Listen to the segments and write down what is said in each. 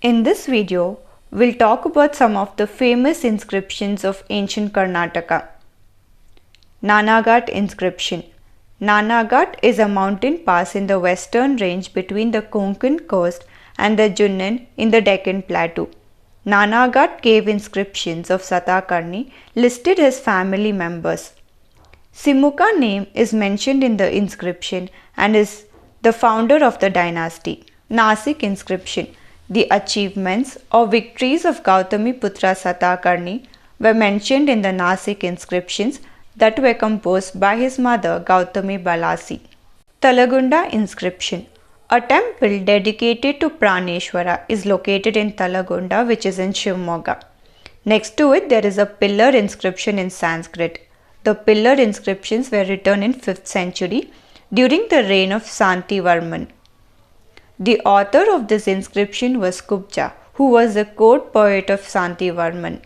In this video, we'll talk about some of the famous inscriptions of ancient Karnataka. Nanaghat inscription. Nanaghat is a mountain pass in the western range between the Konkan coast and the Junnan in the Deccan Plateau. Nanaghat cave inscriptions of Satakarni listed his family members. Simuka name is mentioned in the inscription and is the founder of the dynasty. Nasik inscription. The achievements or victories of Gautami Putra Satakarni were mentioned in the Nasik inscriptions that were composed by his mother Gautami Balasi. Talagunda inscription. A temple dedicated to Praneshwara is located in Talagunda, which is in Shivamogga. Next to it there is a pillar inscription in Sanskrit. The pillar inscriptions were written in 5th century during the reign of Santivarman. The author of this inscription was Kubja, who was the court poet of Santivarman.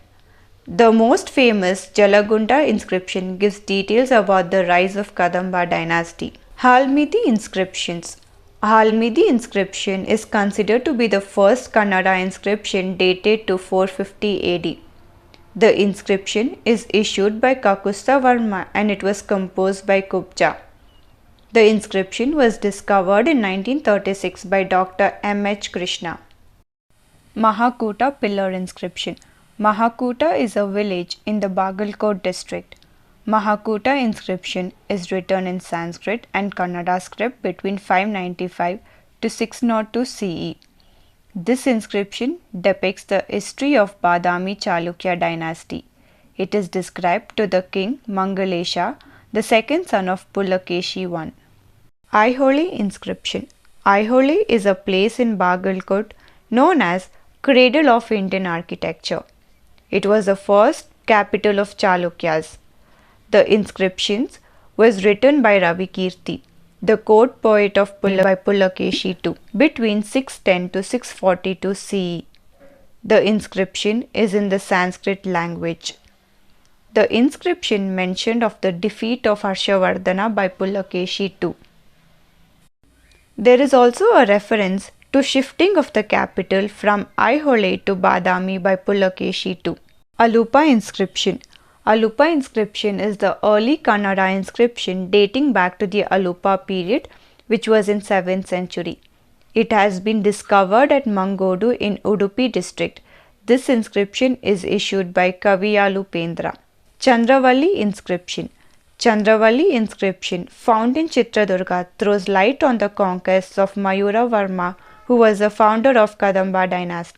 The most famous Jalagunda inscription gives details about the rise of Kadamba dynasty. Halmidi inscriptions. Halmidi inscription is considered to be the first Kannada inscription dated to 450 AD. The inscription is issued by Kakusta Varma and it was composed by Kubja. The inscription was discovered in 1936 by Dr. M. H. Krishna. Mahakuta pillar inscription. Mahakuta is a village in the Bagalkot district. Mahakuta inscription is written in Sanskrit and Kannada script between 595 to 602 CE. This inscription depicts the history of Badami Chalukya dynasty. It is described to the king Mangalesha, the second son of Pulakeshi I. Aihole inscription. Aihole is a place in Bagalkot known as Cradle of Indian Architecture. It was the first capital of Chalukyas. The inscriptions was written by Ravi Kirti, the court poet of Pulakeshi II, between 610 to 642 CE. The inscription is in the Sanskrit language. The inscription mentioned of the defeat of Harshavardhana by Pulakeshi II. There is also a reference to shifting of the capital from Aihole to Badami by Pulakeshi II. Alupa inscription. Alupa inscription is the early Kannada inscription dating back to the Alupa period, which was in 7th century. It has been discovered at Mangodu in Udupi district. This inscription is issued by Kaviyalupendra. Chandravalli inscription. Chandravalli inscription found in Chitradurga throws light on the conquests of Mayura Varma, who was the founder of Kadamba dynasty.